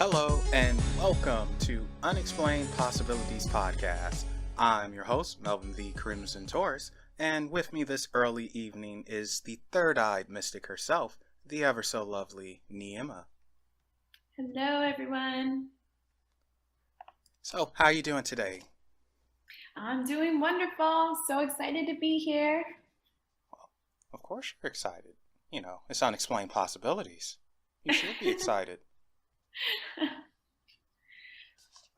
Hello and welcome to Unexplained Possibilities Podcast. I'm your host, Melvin the Crimson Taurus, and with me this early evening is the third-eyed mystic herself, the ever-so-lovely Neima. Hello, everyone. So, how are you doing today? I'm doing wonderful. So excited to be here. Well, of course you're excited. You know, it's Unexplained Possibilities. You should be excited.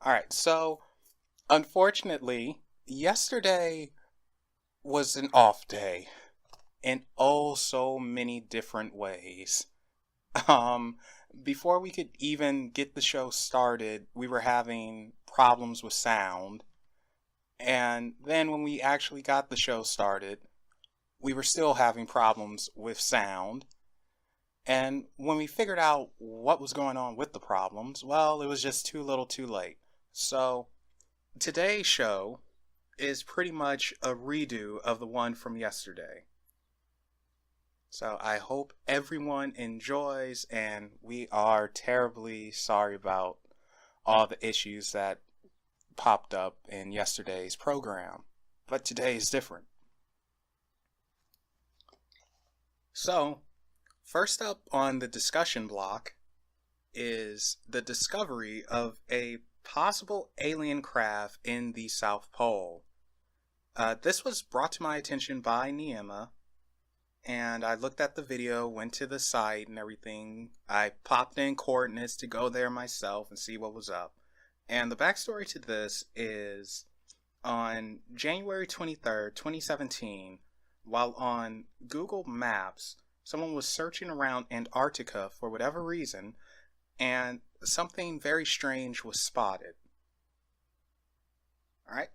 Alright, so, unfortunately, yesterday was an off day in oh so many different ways. Before we could even get the show started, we were having problems with sound. And then when we actually got the show started, we were still having problems with sound. And when we figured out what was going on with the problems, well, it was just too little too late. So, today's show is pretty much a redo of the one from yesterday. So, I hope everyone enjoys, and we are terribly sorry about all the issues that popped up in yesterday's program. But today is different. So, first up on the discussion block is the discovery of a possible alien craft in the South Pole. This was brought to my attention by Neima, and I looked at the video, went to the site and everything. I popped in coordinates to go there myself and see what was up. And the backstory to this is on January 23rd, 2017, while on Google Maps, someone was searching around Antarctica for whatever reason, and something very strange was spotted. Alright?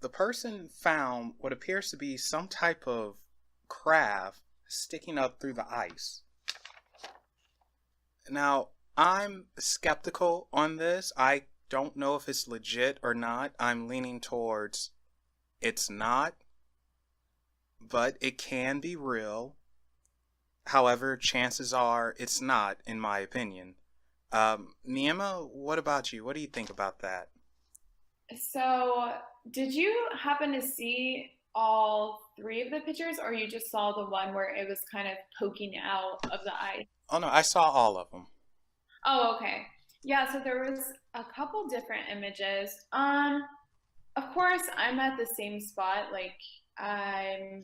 The person found what appears to be some type of craft sticking up through the ice. Now, I'm skeptical on this. I don't know if it's legit or not. I'm leaning towards it's not, but it can be real. However, chances are it's not, in my opinion. Neima, what about you? What do you think about that? So, did you happen to see all three of the pictures, or you just saw the one where it was kind of poking out of the ice? Oh no, I saw all of them. Oh, okay. Yeah, so there was a couple different images. Of course, I'm at the same spot. I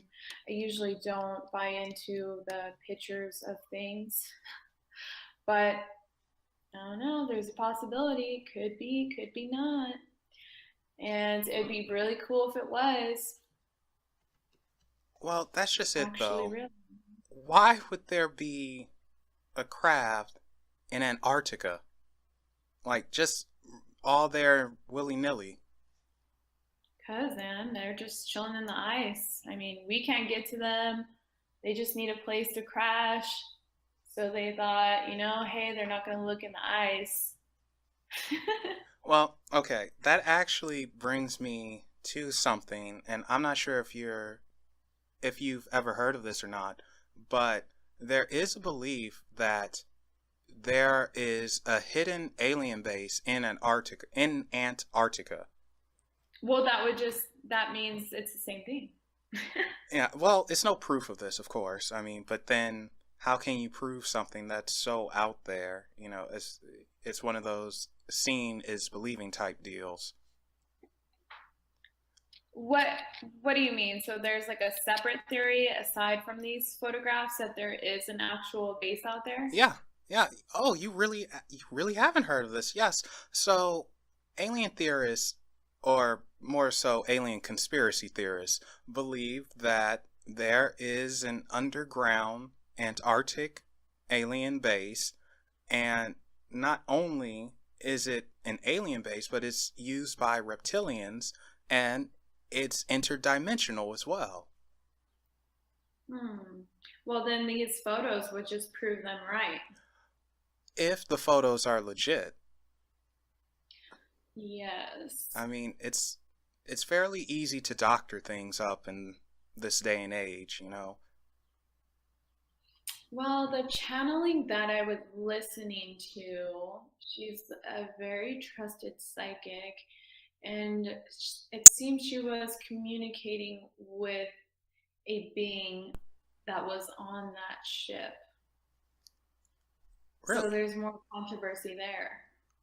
usually don't buy into the pictures of things, but I don't know. There's a possibility. Could be not. And it'd be really cool if it was Well, that's just it actually though. real. Why would there be a craft in Antarctica? Like, just all there willy-nilly. Cause man, they're just chilling in the ice. I mean, we can't get to them. They just need a place to crash. So they thought, hey, they're not gonna look in the ice. Well, okay, that actually brings me to something, and I'm not sure if you've ever heard of this or not, but there is a belief that there is a hidden alien base in Antarctica. Well, that means it's the same thing. Yeah, well, it's no proof of this, of course. I mean, but then how can you prove something that's so out there? You know, it's one of those seeing is believing type deals. What what do you mean? So there's like a separate theory aside from these photographs that there is an actual base out there? Yeah, yeah. Oh, you really haven't heard of this? Yes. So, alien theorists, or more so alien conspiracy theorists, believe that there is an underground Antarctic alien base, and not only is it an alien base, but it's used by reptilians, and it's interdimensional as well. Hmm. Well, then these photos would just prove them right. If the photos are legit. Yes. I mean, it's fairly easy to doctor things up in this day and age, you know. Well, the channeling that I was listening to, she's a very trusted psychic, and it seems she was communicating with a being that was on that ship. So Really? there's more controversy there.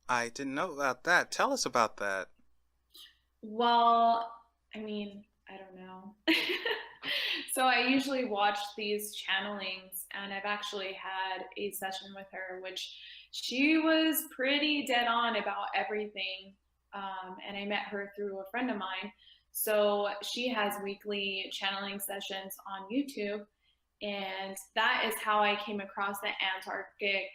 I didn't know about that. Tell us about that. Well, I mean, I don't know. So I usually watch these channelings, and I've actually had a session with her, which she was pretty dead on about everything. And I met her through a friend of mine. So she has weekly channeling sessions on YouTube, and that is how I came across the Antarctic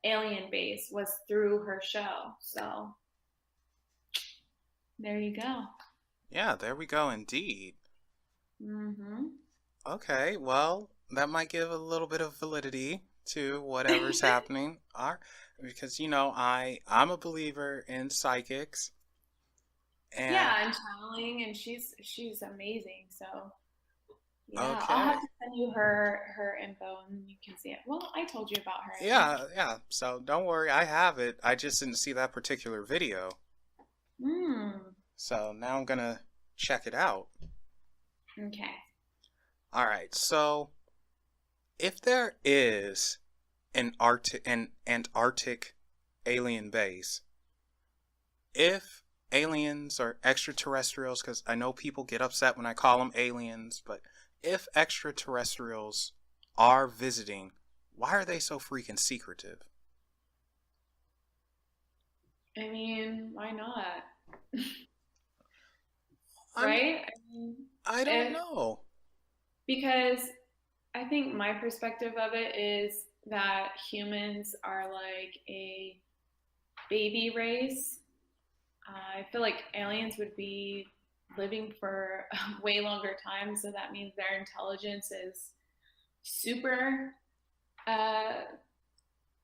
alien base was through her show. So there you go. Yeah, there we go, indeed. Mm-hmm. Okay, well, that might give a little bit of validity to whatever's happening. Because I'm a believer in psychics, and Yeah, I'm channeling, and she's amazing. So yeah, I'll have okay, to send you her info, and you can see it. Well, I told you about her, I think. yeah. So don't worry, I have it. I just didn't see that particular video, Hmm. so now I'm gonna check it out. Okay. All right, so if there is an Antarctic alien base, if aliens or extraterrestrials, because I know people get upset when I call them aliens, but if extraterrestrials are visiting, why are they so freaking secretive? I mean, why not? I mean, Right? I mean, I don't if know. because I think my perspective of it is that humans are like a baby race. I feel like aliens would be living for a way longer time, so that means their intelligence is super uh,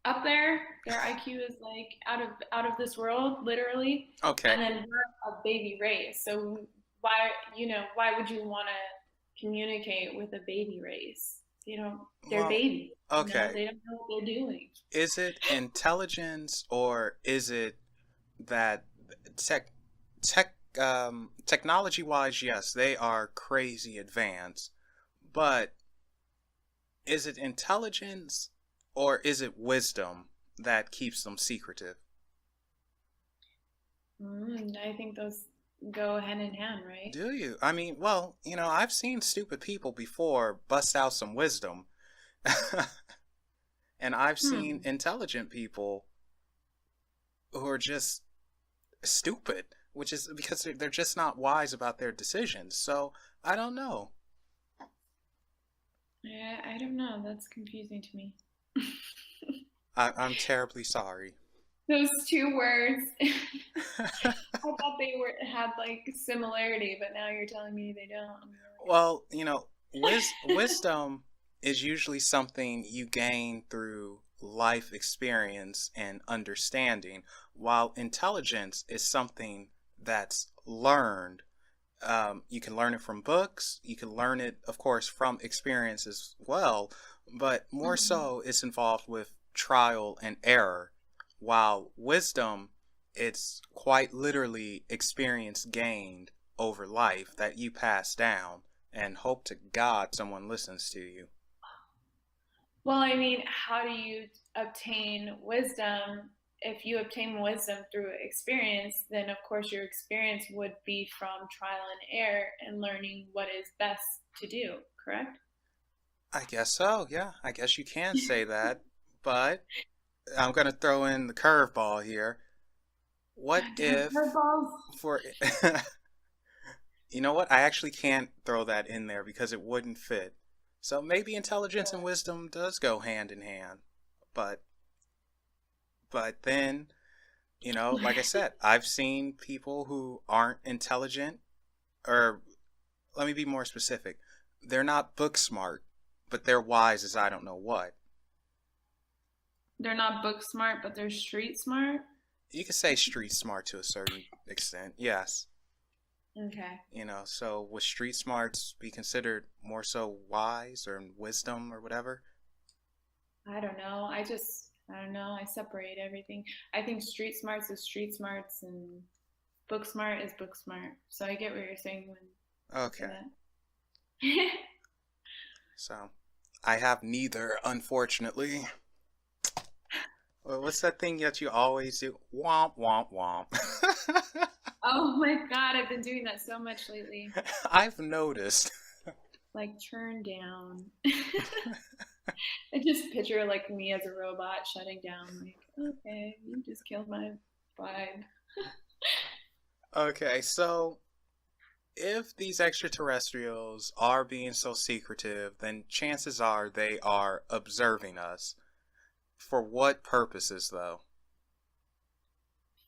up there. Their IQ is like out of this world, literally. Okay. And then we're a baby race, so why would you want to communicate with a baby race? They're Well, babies. okay. They don't know what they're doing. Is it intelligence or is it that technology wise, yes, they are crazy advanced, but is it intelligence or is it wisdom that keeps them secretive? I think those go hand in hand, right? Do you? I mean, well, I've seen stupid people before bust out some wisdom, and I've seen Hmm. intelligent people who are just stupid, which is because they're just not wise about their decisions. So I don't know. Yeah, I don't know. That's confusing to me. I'm terribly sorry. Those two words. I thought they were had like similarity, but now you're telling me they don't. I'm Well, wisdom is usually something you gain through life experience and understanding, while intelligence is something that's learned. You can learn it from books, you can learn it, of course, from experience as well, but more like, so it's involved with trial and error, while wisdom, it's quite literally experience gained over life that you pass down and hope to God someone listens to you. well, I mean, how do you obtain wisdom? If you obtain wisdom through experience, then of course your experience would be from trial and error and learning what is best to do, correct? I guess so, yeah. I guess you can say that, but I'm going to throw in the curveball here. What Damn if, curveballs. for you know what? I actually can't throw that in there because it wouldn't fit. So maybe intelligence and wisdom does go hand in hand. But then, like I said, I've seen people who aren't intelligent, or let me be more specific. They're not book smart, but they're wise as I don't know what. They're not book smart, but they're street smart. You could say street smart to a certain extent, yes. Okay. So would street smarts be considered more so wise or wisdom or whatever? I don't know. I don't know. I separate everything. I think street smarts is street smarts and book smart is book smart. So I get what you're saying when you say Okay. that. So, I have neither, unfortunately. Well, what's that thing that you always do? Womp, womp, womp. Oh my God, I've been doing that so much lately. I've noticed. Like turn down. I just picture like me as a robot shutting down. Like, okay, you just killed my vibe. Okay, so if these extraterrestrials are being so secretive, then chances are they are observing us. For what purposes, though?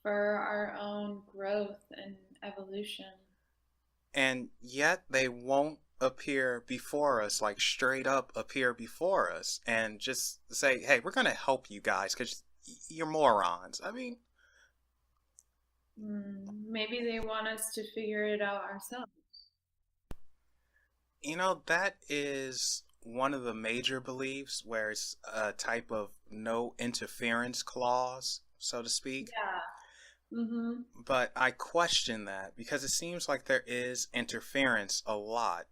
For our own growth and evolution. And yet they won't appear before us, like straight up appear before us and just say, hey, we're going to help you guys because you're morons. I mean, Maybe they want us to figure it out ourselves. that is one of the major beliefs where it's a type of no interference clause, so to speak. Yeah. Mm-hmm. But I question that because it seems like there is interference a lot.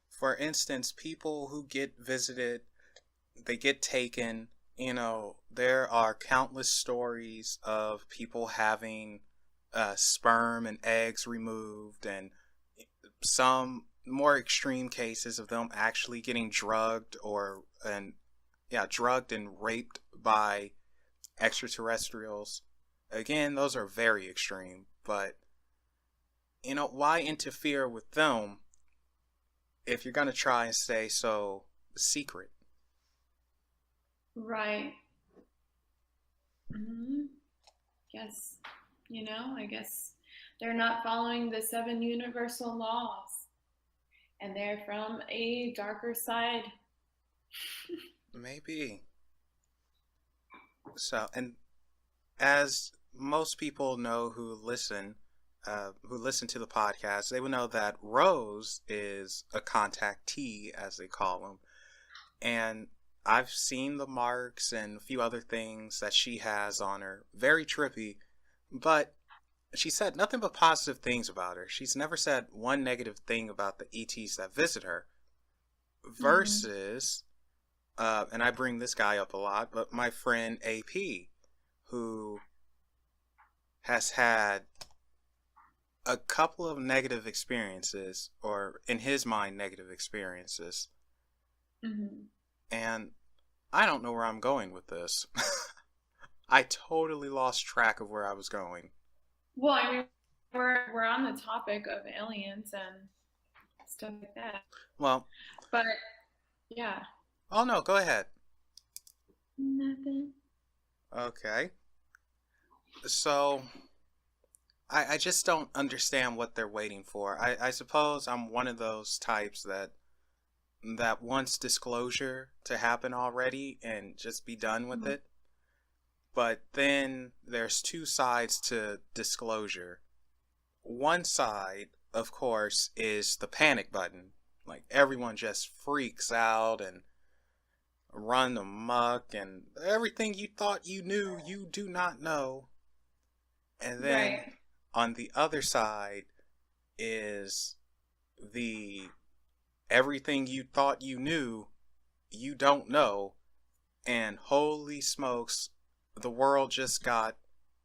For instance, people who get visited, they get taken. There are countless stories of people having sperm and eggs removed, and some more extreme cases of them actually getting drugged and raped by extraterrestrials. Again, those are very extreme, but why interfere with them if you're going to try and stay so secret? Right. Mm-hmm. Guess, I guess they're not following the seven universal laws and they're from a darker side. Maybe. So, and as most people know who listen to the podcast, they will know that Rose is a contactee, as they call them. And I've seen the marks and a few other things that she has on her. Very trippy. But she said nothing but positive things about her. She's never said one negative thing about the ETs that visit her. Versus, and I bring this guy up a lot, but my friend AP, who has had a couple of negative experiences, or in his mind, negative experiences. Mm-hmm. And I don't know where I'm going with this. I totally lost track of where I was going. Well, I mean, we're on the topic of aliens and stuff like that. Well, but yeah. Oh no, go ahead. Nothing. Okay. So, I just don't understand what they're waiting for. I suppose I'm one of those types that wants disclosure to happen already and just be done with it. But then there's two sides to disclosure. One side, of course, is the panic button. Like everyone just freaks out and run amok, and everything you thought you knew, you do not know. And then on the other side is the everything you thought you knew, you don't know, and holy smokes, the world just got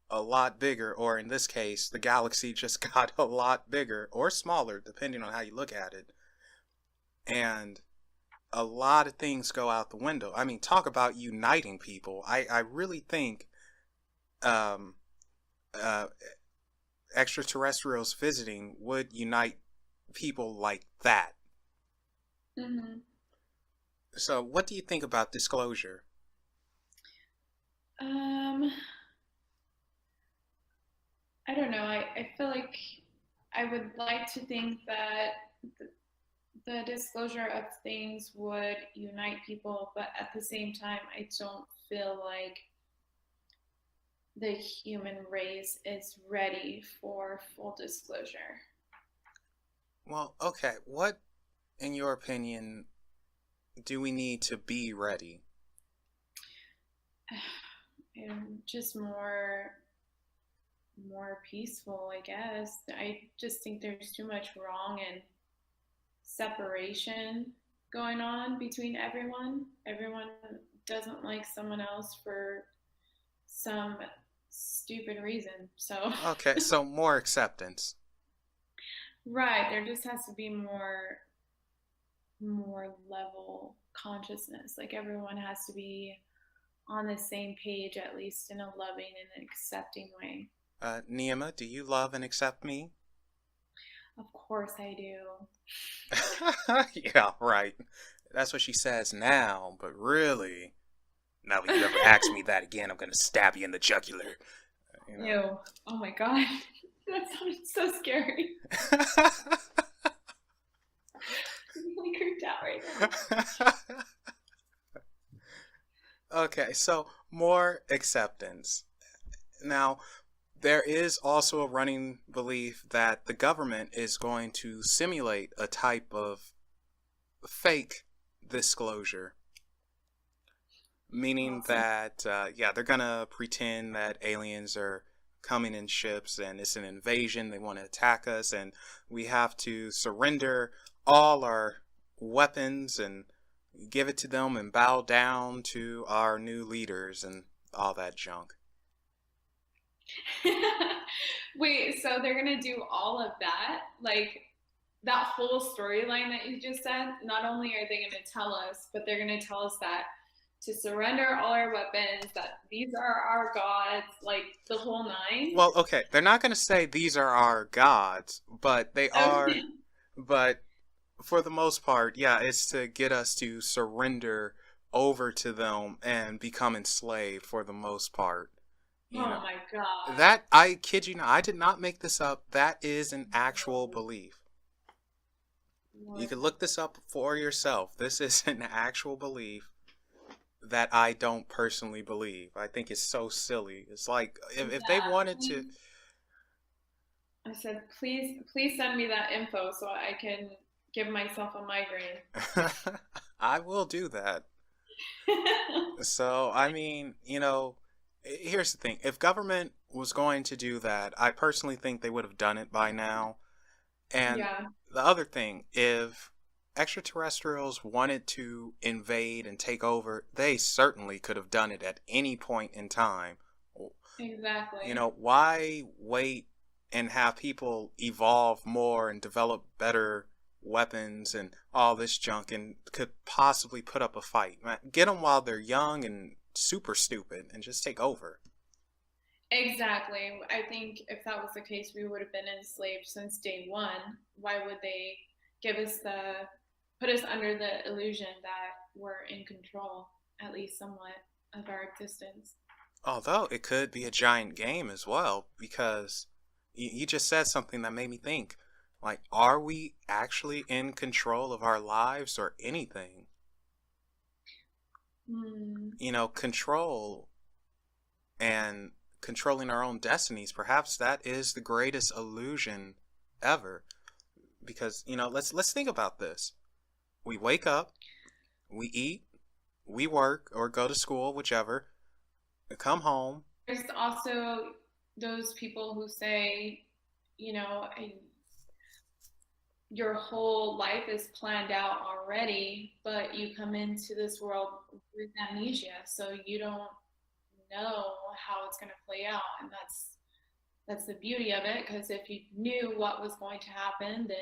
a lot bigger, or in this case, the galaxy just got a lot bigger or smaller, depending on how you look at it. And a lot of things go out the window. I mean, talk about uniting people. I really think extraterrestrials visiting would unite people like that. Mm-hmm. So, what do you think about disclosure? I don't know. I feel like I would like to think that the disclosure of things would unite people, but at the same time, I don't feel like the human race is ready for full disclosure. Well, okay. What, in your opinion, do we need to be ready? and just more peaceful, I guess. I just think there's too much wrong and separation going on between everyone. Everyone doesn't like someone else for some stupid reason. So, Okay, so more acceptance. right, there just has to be more level consciousness. Like everyone has to be on the same page, at least in a loving and accepting way. Neima, do you love and accept me? Of course I do. Yeah, right. That's what she says now, but really, now if you ever ask me that again, I'm gonna stab you in the jugular. You know. Ew. Oh my god. That sounds so scary. I'm really creeped out right now. Okay, so more acceptance. Now, there is also a running belief that the government is going to simulate a type of fake disclosure, meaning Awesome. that, yeah, they're going to pretend that aliens are coming in ships and it's an invasion, they want to attack us, and we have to surrender all our weapons and give it to them and bow down to our new leaders and all that junk. Wait, so they're gonna do all of that? Like that whole storyline that you just said, not only are they gonna tell us, but they're gonna tell us that to surrender all our weapons, that these are our gods, like the whole nine? Well, okay, they're not going to say these are our gods, but they are, Okay. but for the most part, yeah, it's to get us to surrender over to them and become enslaved for the most part. You Oh know, my god. that, I kid you not, I did not make this up. That is an actual belief. You What? can look this up for yourself. This is an actual belief that I don't personally believe. I think it's so silly. It's like if they Yeah. wanted to. I said, please send me that info so I can give myself a migraine. I will do that. So, I mean, here's the thing. If government was going to do that, I personally think they would have done it by now. And Yeah, the other thing, if extraterrestrials wanted to invade and take over, they certainly could have done it at any point in time. exactly. Why wait and have people evolve more and develop better weapons and all this junk and could possibly put up a fight? Man, get them while they're young and super stupid and just take over. Exactly. I think if that was the case, we would have been enslaved since day one. Why would they put us under the illusion that we're in control, at least somewhat, of our existence? Although it could be a giant game as well, because you just said something that made me think. Like, are we actually in control of our lives or anything? Hmm. Control and controlling our own destinies, perhaps that is the greatest illusion ever. Because, let's think about this. We wake up, we eat, we work or go to school, whichever, we come home. There's also those people who say, you know, your whole life is planned out already, but you come into this world with amnesia, so you don't know how it's going to play out, and that's the beauty of it. Because if you knew what was going to happen, then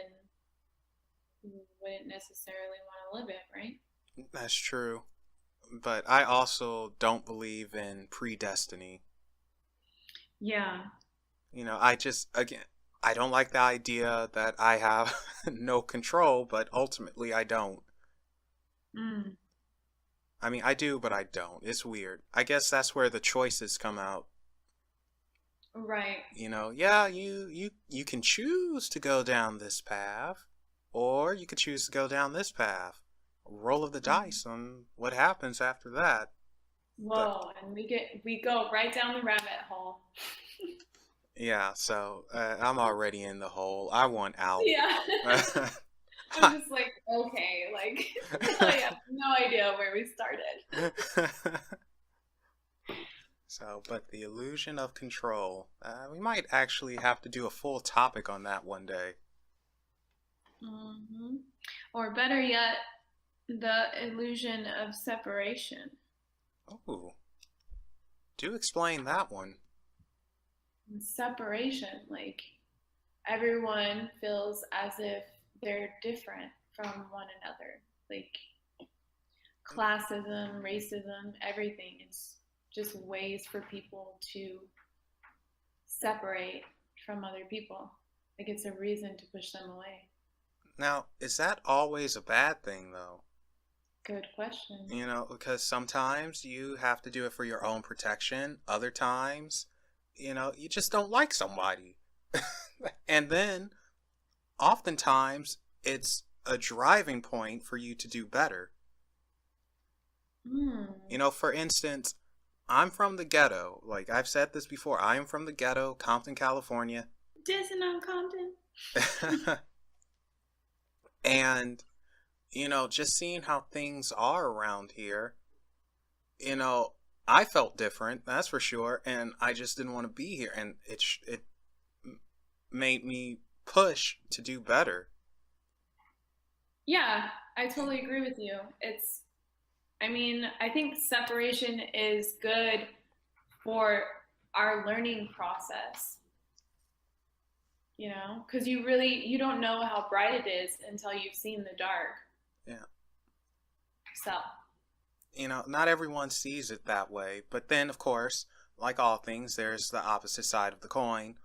you wouldn't necessarily want to live it, right? That's true. But I also don't believe in predestiny. Yeah. Again, I don't like the idea that I have no control, but ultimately I don't. Mm. I mean, I do, but I don't. It's weird. I guess that's where the choices come out. Right. Yeah, you can choose to go down this path, or you could choose to go down this path. Roll of the dice on what happens after that. But Whoa, and we go right down the rabbit hole. yeah, so I'm already in the hole. I want out. Yeah. I'm just like, okay, like I have no idea where we started. So, but the illusion of control, we might actually have to do a full topic on that one day. Mm-hmm. Or better yet, the illusion of separation. Oh, do explain that one. Separation, like everyone feels as if they're different from one another. Like classism, racism, everything. It's just ways for people to separate from other people. Like it's a reason to push them away. Now, is that always a bad thing, though? Good question. You know, because sometimes you have to do it for your own protection. Other times, you know, you just don't like somebody. And then, oftentimes, it's a driving point for you to do better. You know, for instance, I'm from the ghetto. Like, I've said this before. I am from the ghetto, Compton, California. Dissing on Compton. And, you know, just seeing how things are around here, you know, I felt different, that's for sure, and I just didn't want to be here, and it made me push to do better. Yeah, I totally agree with you. I think separation is good for our learning process. You know, because you don't know how bright it is until you've seen the dark. Yeah. So. You know, not everyone sees it that way. But then, of course, like all things, there's the opposite side of the coin,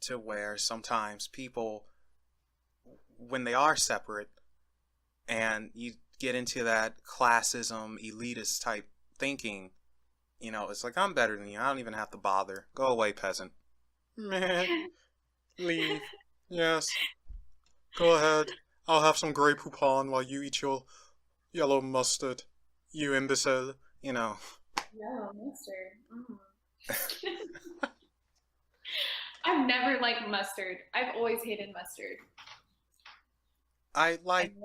to where sometimes people, when they are separate, and you get into that classism, elitist type thinking, you know, it's like, I'm better than you. I don't even have to bother. Go away, peasant. Meh. Leave. Yes. Go ahead. I'll have some Grey Poupon while you eat your yellow mustard. You imbecile. You know. Yellow mustard. I've never liked mustard. I've always hated mustard. I like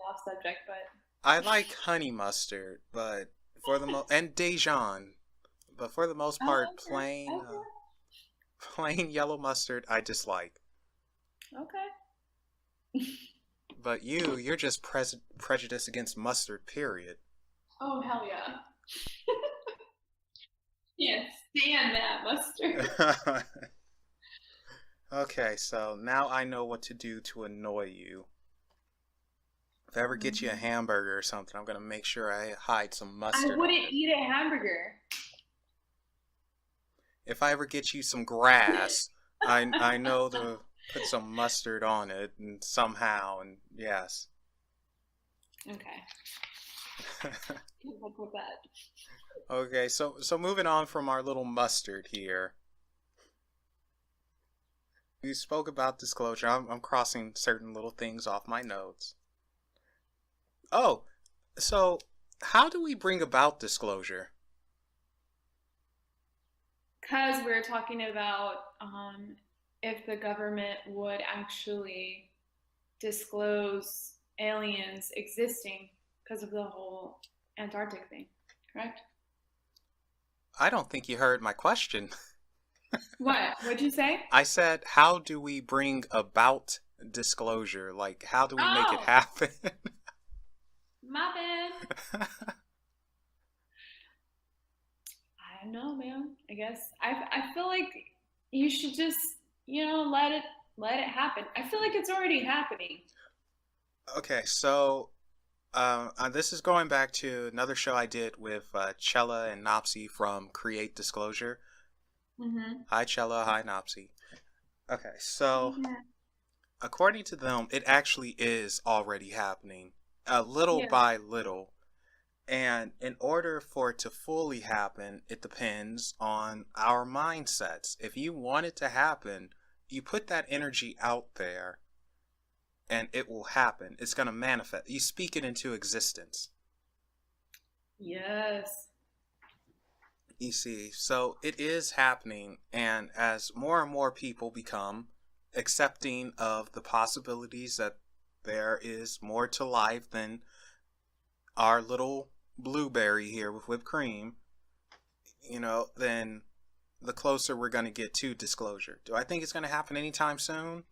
off subject, but I like honey mustard, but for the and Dijon, but for the most part, plain yellow mustard I dislike. Okay. But you're just prejudiced against mustard, period. Oh, hell yeah. Can't stand that mustard. Okay, so now I know what to do to annoy you. If I ever get you a hamburger or something, I'm going to make sure I hide some mustard. I wouldn't eat a hamburger. If I ever get you some grass, I know to put some mustard on it and somehow, and yes. Okay. Good luck with that. Okay, so moving on from our little mustard here. We spoke about disclosure. I'm crossing certain little things off my notes. Oh, so how do we bring about disclosure? Because we're talking about if the government would actually disclose aliens existing because of the whole Antarctic thing, correct? I don't think you heard my question. What? What'd you say? I said, how do we bring about disclosure? Like, how do we make it happen? My bad. I don't know, man. I guess I feel like you should just, let it happen. I feel like it's already happening. Okay, so this is going back to another show I did with Chella and Nopsy from Create Disclosure. Mm-hmm. Hi, Chella. Hi, Nopsy. Okay, so according to them, it actually is already happening, little by little. And in order for it to fully happen, it depends on our mindsets. If you want it to happen, you put that energy out there, and it will happen. It's going to manifest. You speak it into existence. Yes. You see, so it is happening, and as more and more people become accepting of the possibilities that there is more to life than our little blueberry here with whipped cream, then the closer we're going to get to disclosure. Do I think it's going to happen anytime soon?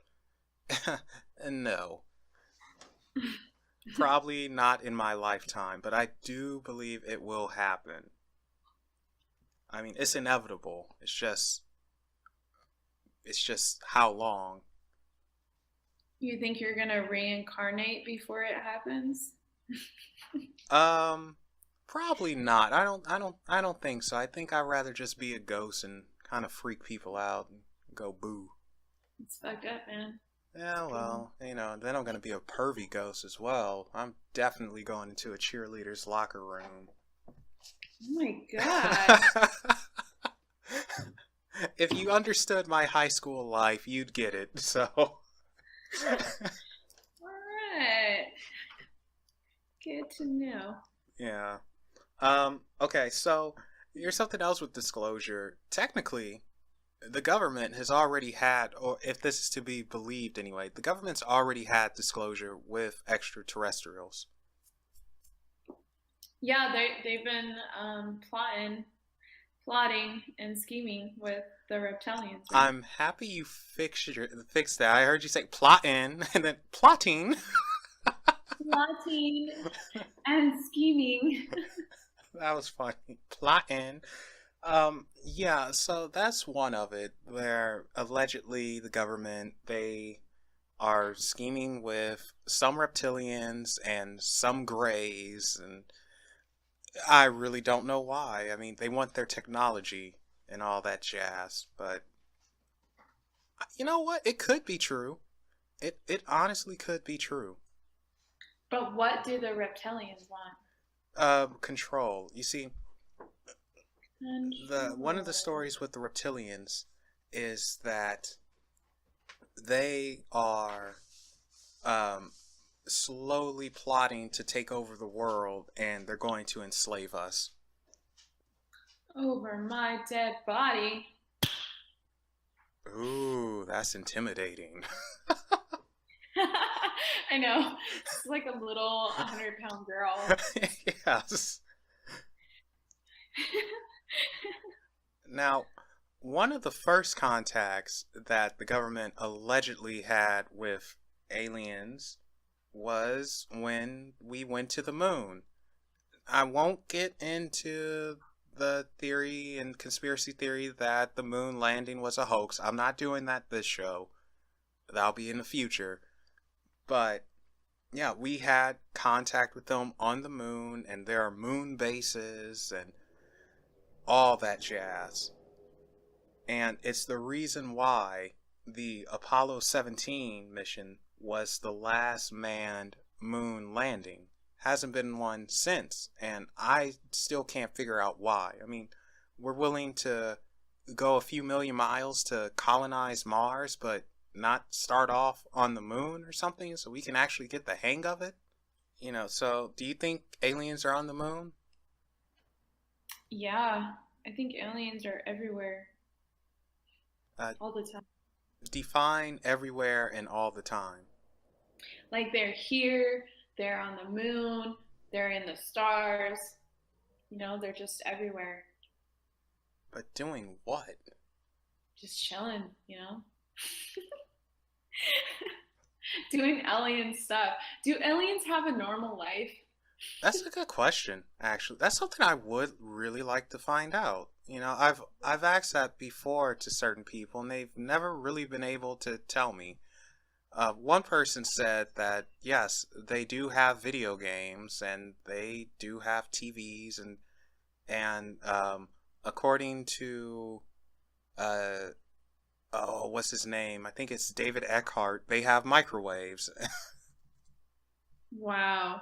No. Probably not in my lifetime, but I do believe it will happen. I mean, it's inevitable. It's just how long. You think you're gonna reincarnate before it happens? Probably not. I don't think so. I think I'd rather just be a ghost and kind of freak people out and go boo. It's fucked up, man. Yeah, well, then I'm gonna be a pervy ghost as well. I'm definitely going into a cheerleader's locker room. Oh my god. If you understood my high school life, you'd get it. So. Alright. Good to know. Yeah. Okay, so here's something else with disclosure. Technically, the government has already had, or if this is to be believed anyway, the government's already had disclosure with extraterrestrials. Yeah, they've been plotting and scheming with the reptilians. Right? I'm happy you fixed that. I heard you say plotting and then plotting. Plotting and scheming. That was funny. Plotting. Yeah, so that's one of it, where allegedly the government, they are scheming with some reptilians and some greys, and I really don't know why. I mean, they want their technology and all that jazz, but you know what? It could be true. It honestly could be true. But what do the reptilians want? Control. You see, one of the stories with the reptilians is that they are slowly plotting to take over the world, and they're going to enslave us. Over my dead body. Ooh, that's intimidating. I know. It's like a little 100-pound girl. Yes. Now, one of the first contacts that the government allegedly had with aliens was when we went to the moon. I won't get into the theory and conspiracy theory that the moon landing was a hoax. I'm not doing that this show. That'll be in the future. But yeah, we had contact with them on the moon, and there are moon bases and all that jazz. And it's the reason why the Apollo 17 mission was the last manned moon landing. Hasn't been one since, and I still can't figure out why. I mean, we're willing to go a few million miles to colonize Mars, but not start off on the moon or something so we can actually get the hang of it? So do you think aliens are on the moon? Yeah, I think aliens are everywhere. All the time. Define everywhere and all the time. Like they're here, they're on the moon, they're in the stars. They're just everywhere. But doing what? Just chilling, Doing alien stuff. Do aliens have a normal life? That's a good question, actually. That's something I would really like to find out. I've asked that before to certain people, and they've never really been able to tell me. One person said that, yes, they do have video games, and they do have TVs, and according to, what's his name? I think it's David Eckhart. They have microwaves. Wow.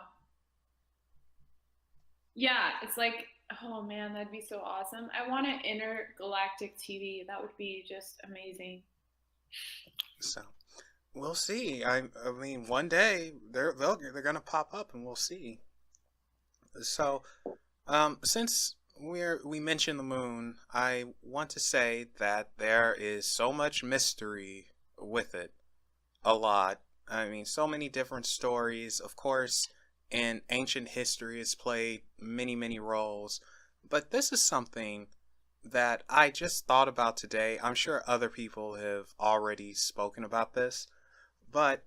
Yeah, it's like, oh man, that'd be so awesome. I want an intergalactic TV. That would be just amazing. So, we'll see. I mean, one day they're gonna pop up, and we'll see. So, since we mentioned the moon, I want to say that there is so much mystery with it. A lot. I mean, so many different stories. Of course, in ancient history, it's played many, many roles. But this is something that I just thought about today. I'm sure other people have already spoken about this, but,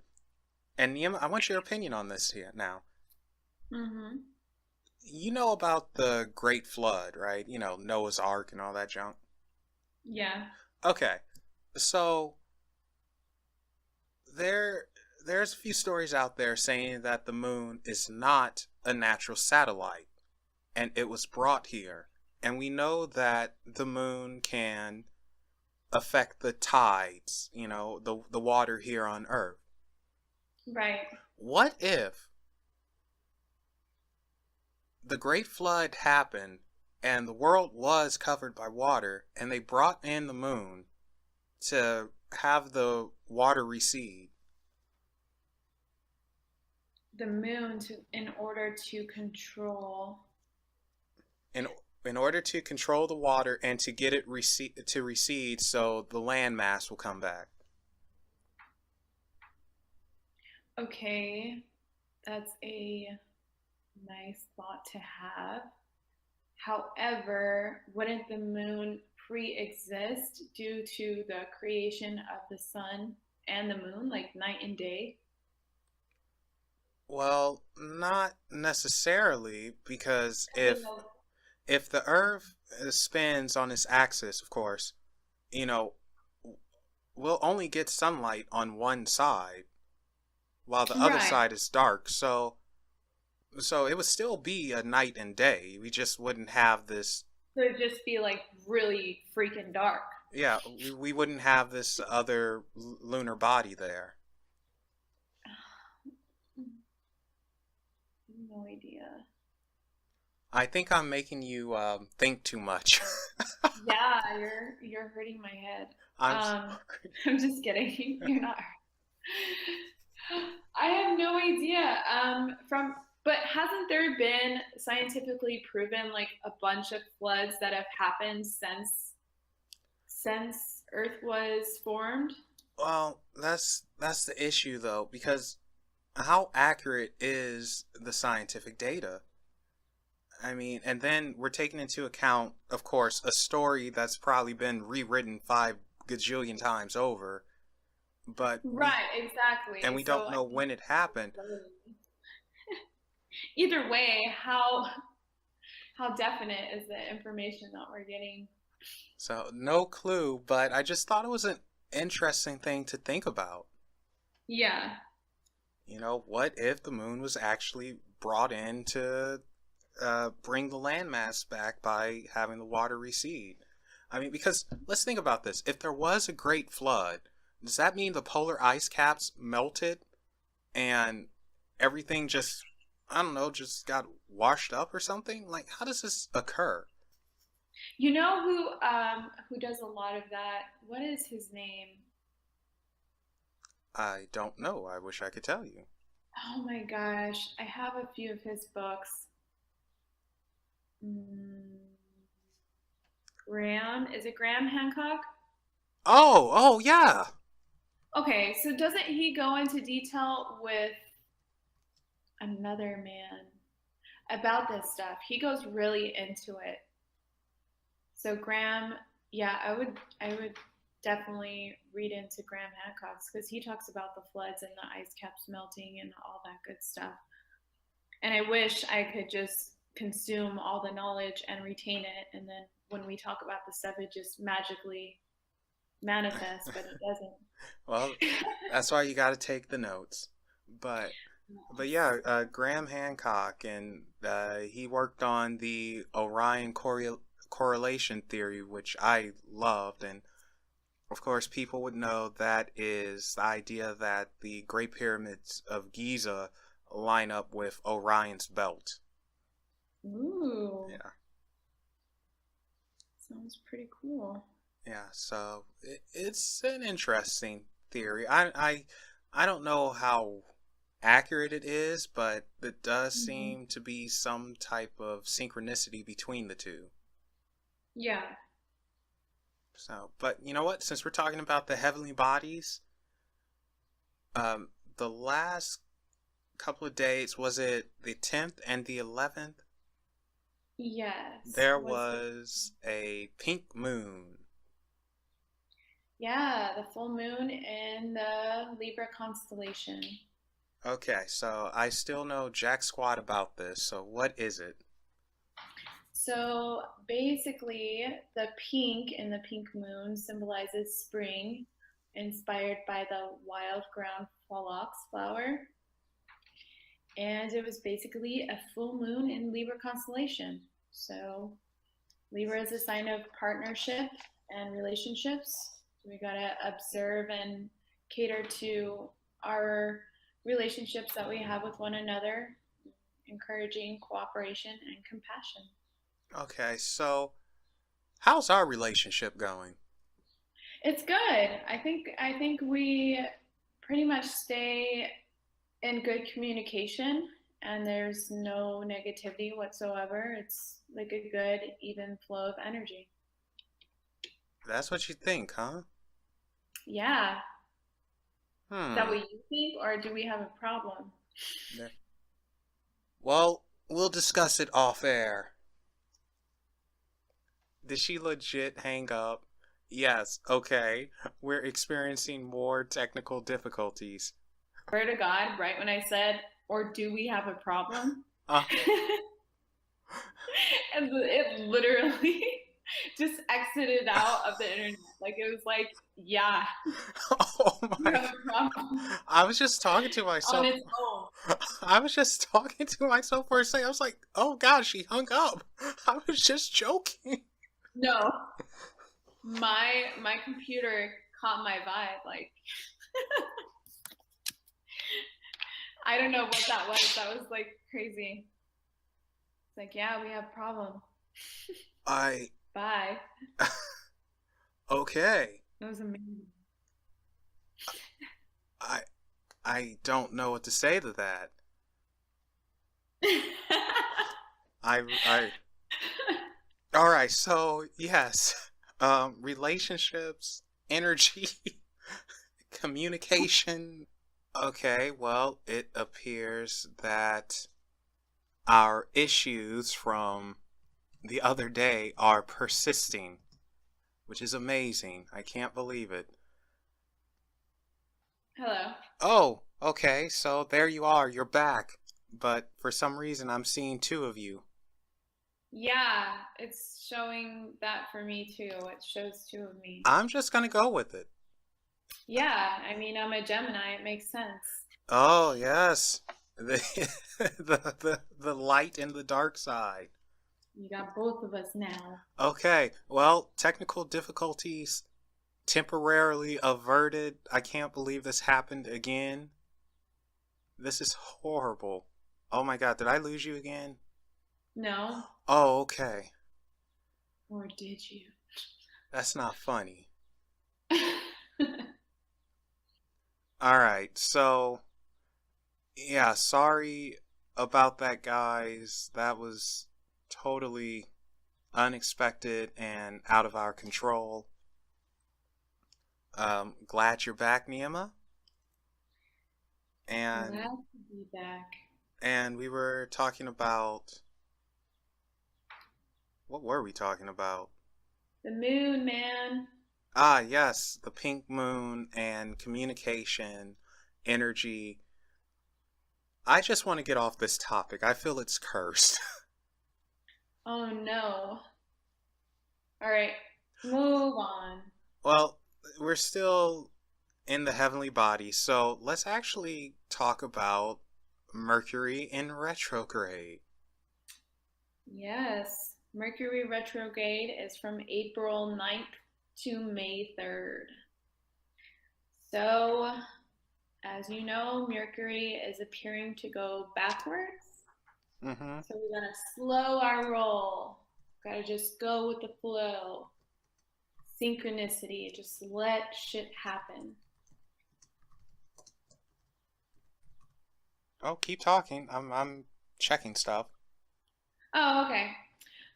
and Neima, I want your opinion on this here now. Mm-hmm. You know about the Great Flood, right? You know, Noah's Ark and all that junk. Yeah. Okay, so there there's a few stories out there saying that the moon is not a natural satellite and it was brought here. And we know that the moon can affect the tides, you know, the water here on Earth. Right. What if the Great Flood happened and the world was covered by water and they brought in the moon to have the water recede? The moon in order to control. In in order to control the water and to get it recede so the land mass will come back. Okay, that's a nice thought to have. However, wouldn't the moon pre-exist due to the creation of the sun and the moon, like night and day? Well, not necessarily, because You know, if the Earth spins on its axis, of course, you know, we'll only get sunlight on one side, while the other right. side is dark. So it would still be a night and day. We just wouldn't have this. So it'd just be like really freaking dark. Yeah, we wouldn't have this other lunar body there. No idea. I think I'm making you think too much. Yeah, you're hurting my head. I'm Um, sorry. I'm just kidding. You're not. I have no idea. But hasn't there been scientifically proven like a bunch of floods that have happened since Earth was formed? Well, that's the issue though, because how accurate is the scientific data? I mean, and then we're taking into account, of course, a story that's probably been rewritten 5 gajillion times over, but Right, exactly. we So don't I know think when it happened. either way, how definite is the information that we're getting? So no clue, but I just thought it was an interesting thing to think about. Yeah. You know, what if the moon was actually brought in to bring the landmass back by having the water recede? I mean, because let's think about this. If there was a great flood, does that mean the polar ice caps melted and everything just, I don't know, just got washed up or something? Like, how does this occur? You know who does a lot of that? What is his name? I don't know. I wish I could tell you. Oh my gosh, I have a few of his books. Mm, is it Graham Hancock? Oh, yeah. Okay, so doesn't he go into detail with another man about this stuff? He goes really into it. So Graham, yeah, I would definitely read into Graham Hancock's because he talks about the floods and the ice caps melting and all that good stuff. And I wish I could just consume all the knowledge and retain it, and then when we talk about the stuff, it just magically manifests, but it doesn't. Well, that's why you got to take the notes. But yeah, Graham Hancock, and he worked on the Orion correlation theory, which I loved, and of course, people would know that is the idea that the Great Pyramids of Giza line up with Orion's belt. Ooh, Yeah, sounds pretty cool. yeah. So it's an interesting theory. I don't know how accurate it is, but it does Hmm. seem to be some type of synchronicity between the two. Yeah. So, but you know what? Since we're talking about the heavenly bodies, the last couple of days, was it the 10th and the 11th? Yes. There Was the was a pink moon. Yeah, the full moon in the Libra constellation. Okay, so I still know jack squat about this. So what is it? So basically, the pink in the pink moon symbolizes spring, inspired by the wild ground phlox flower. And it was basically a full moon in Libra constellation. So Libra is a sign of partnership and relationships. We gotta observe and cater to our relationships that we have with one another, encouraging cooperation and compassion. Okay, so how's our relationship going? It's good. I think we pretty much stay in good communication and there's no negativity whatsoever. It's like a good even flow of energy. That's what you think, huh? Yeah. Is that Hmm. what you think or do we have a problem? Ne- Well, we'll discuss it off air. Did she legit hang up? Yes, okay. We're experiencing more technical difficulties. Swear to God, right when I said, or do we have a problem? Uh, And it literally just exited out of the internet. Like it was like, yeah, oh you my have a problem I was just talking to on myself. its own. I was just talking to myself for a second. I was like, oh God, she hung up. I was just joking. No, my computer caught my vibe. Like I don't know what that was. That was like crazy. It's like, yeah, we have a problem. I, Bye. okay. That was amazing. I, I don't know what to say to that. I, all right. So yes, relationships, energy, communication. Okay. Well, it appears that our issues from the other day are persisting, which is amazing. I can't believe it. Hello. Oh, okay, so there you are, you're back. But for some reason, I'm seeing two of you. Yeah, it's showing that for me too. It shows two of me. I'm just gonna go with it. Yeah, I mean, I'm a Gemini. It makes sense. Oh, yes. The, the light and the dark side. You got both of us now. Okay, well, technical difficulties temporarily averted. I can't believe this happened again. This is horrible. Oh my God, did I lose you again? No? Oh, okay. Or did you? That's not funny. All right, so yeah, sorry about that, guys. That was totally unexpected and out of our control. Glad you're back, Neima. And Glad to be back. and we were talking about what were we talking about? The moon, man. Ah, yes, the pink moon and communication, energy. I just want to get off this topic. I feel it's cursed. Oh no. All right, move on. Well, we're still in the heavenly body, so let's actually talk about Mercury in retrograde. Yes, Mercury retrograde is from April 9th to May 3rd. So, as you know, Mercury is appearing to go backwards. Mm-hmm. So, we gotta slow our roll. Gotta just go with the flow. Synchronicity, just let shit happen. Oh, keep talking. I'm checking stuff. Oh, okay.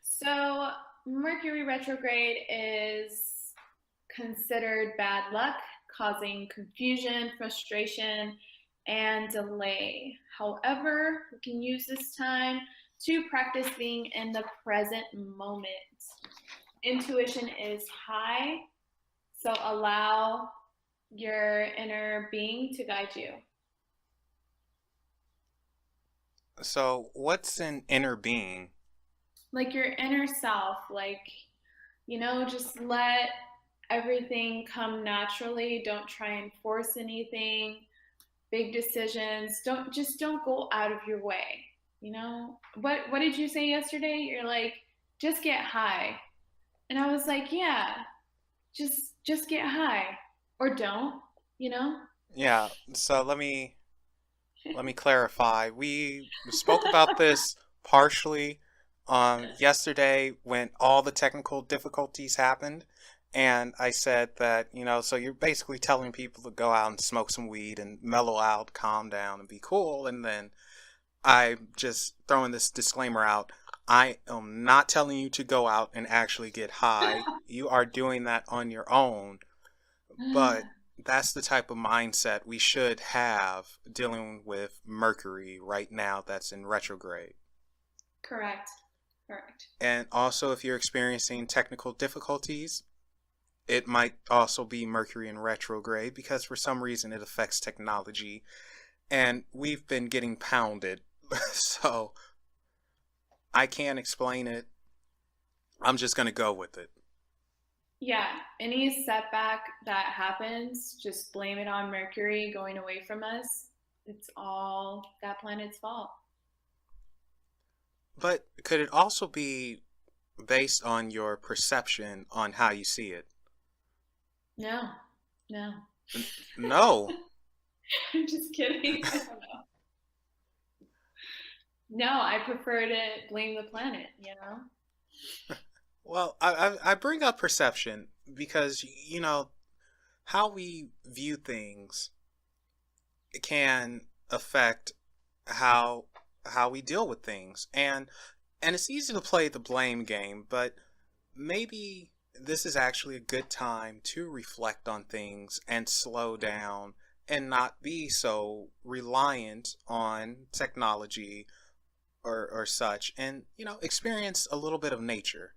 So, Mercury retrograde is considered bad luck, causing confusion, frustration, and delay. However, we can use this time 2, practice being in the present moment. Intuition is high, so allow your inner being to guide you. So, what's an inner being? Like your inner self, like, just let everything come naturally. Don't try and force anything. Big decisions. Don't go out of your way. What did you say yesterday? You're like, just get high. And I was like, yeah, just get high. Or don't, you know? Yeah, so let me clarify. We spoke about this partially yesterday when all the technical difficulties happened. And I said that, so you're basically telling people to go out and smoke some weed and mellow out, calm down, and be cool. And then I just throwing this disclaimer out. I am not telling you to go out and actually get high. You are doing that on your own. But that's the type of mindset we should have dealing with Mercury right now that's in retrograde. Correct. And also, if you're experiencing technical difficulties, it might also be Mercury in retrograde because for some reason it affects technology. And we've been getting pounded. So I can't explain it. I'm just going to go with it. Yeah, any setback that happens, just blame it on Mercury going away from us. It's all that planet's fault. But could it also be based on your perception on how you see it? No. No. I'm just kidding. I don't know. No, I prefer to blame the planet, Well, I bring up perception because, how we view things can affect how we deal with things. And it's easy to play the blame game, but maybe this is actually a good time to reflect on things and slow down and not be so reliant on technology or such, and experience a little bit of nature.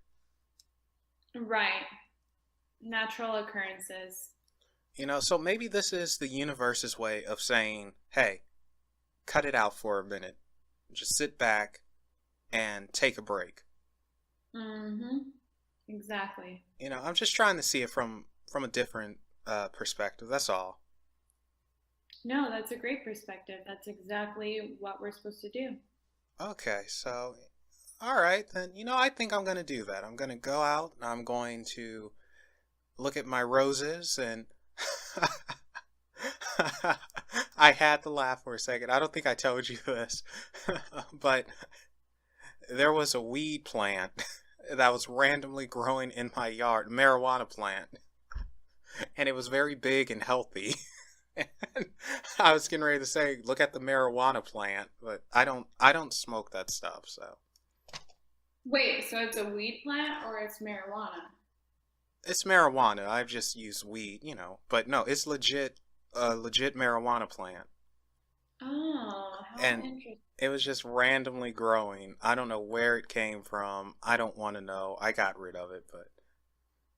Right. Natural occurrences. So maybe this is the universe's way of saying, hey, cut it out for a minute. Just sit back and take a break. Mm-hmm. Exactly. I'm just trying to see it from a different perspective. That's all. No, that's a great perspective. That's exactly what we're supposed to do. Okay, so, all right, then, I think I'm going to do that. I'm going to go out and I'm going to look at my roses and I had to laugh for a second. I don't think I told you this, but there was a weed plant that was randomly growing in my yard, a marijuana plant, and it was very big and healthy. And I was getting ready to say, look at the marijuana plant, but I don't smoke that stuff, so. Wait, so it's a weed plant or it's marijuana? It's marijuana. I've just used weed, but no, it's a legit marijuana plant. Oh, how And interesting. it was just randomly growing. I don't know where it came from. I don't want to know. I got rid of it, but.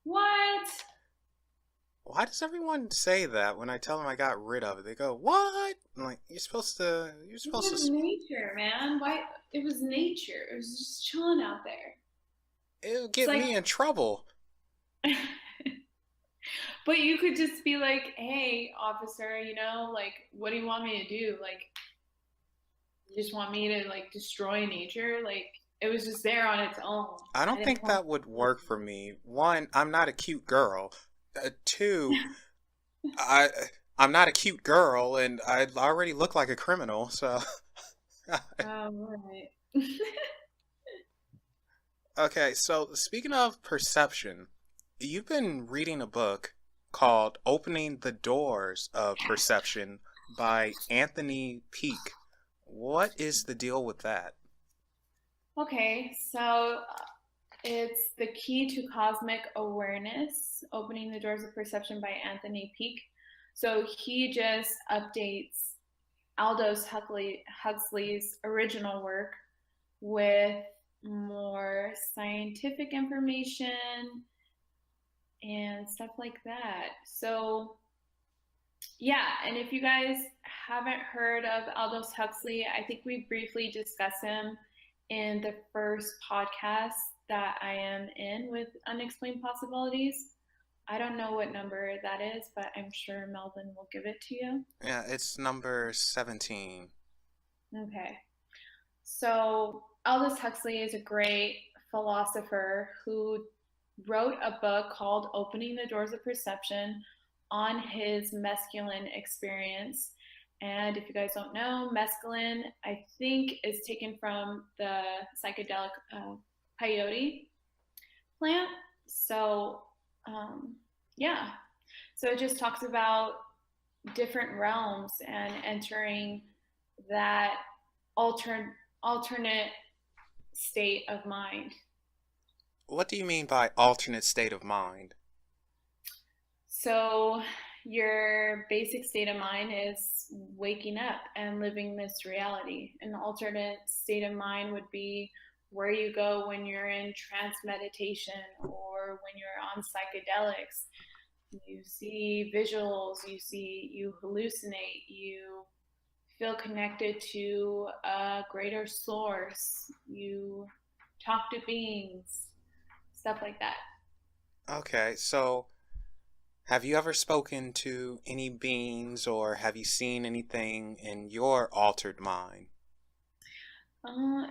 What? Why does everyone say that when I tell them I got rid of it? They go, "What?" I'm like, You're supposed to. It was nature, man. Why? It was nature. It was just chilling out there. It'll get me in trouble. But you could just be like, "Hey, officer, what do you want me to do? You just want me to destroy nature? It was just there on its own." I don't think that would work for me. One, I'm not a cute girl. Two, I'm not a cute girl, and I already look like a criminal, so. Right. Okay, so speaking of perception, you've been reading a book called Opening the Doors of Perception by Anthony Peake. What is the deal with that? Okay, so it's The Key to Cosmic Awareness, Opening the Doors of Perception by Anthony Peake. So he just updates Aldous Huxley's original work with more scientific information and stuff like that. So yeah, and if you guys haven't heard of Aldous Huxley, I think we briefly discussed him in the first podcast that I am in with Unexplained Possibilities. I don't know what number that is, but I'm sure Melvin will give it to you. Yeah, it's number 17. Okay. So Aldous Huxley is a great philosopher who wrote a book called Opening the Doors of Perception on his mescaline experience. And if you guys don't know, mescaline, I think, is taken from the psychedelic peyote plant. So, yeah. So it just talks about different realms and entering that alternate state of mind. What do you mean by alternate state of mind? So your basic state of mind is waking up and living this reality. An alternate state of mind would be where you go when you're in trance meditation or when you're on psychedelics. You see visuals, you hallucinate, you feel connected to a greater source, you talk to beings, stuff like that. Okay, so have you ever spoken to any beings or have you seen anything in your altered mind?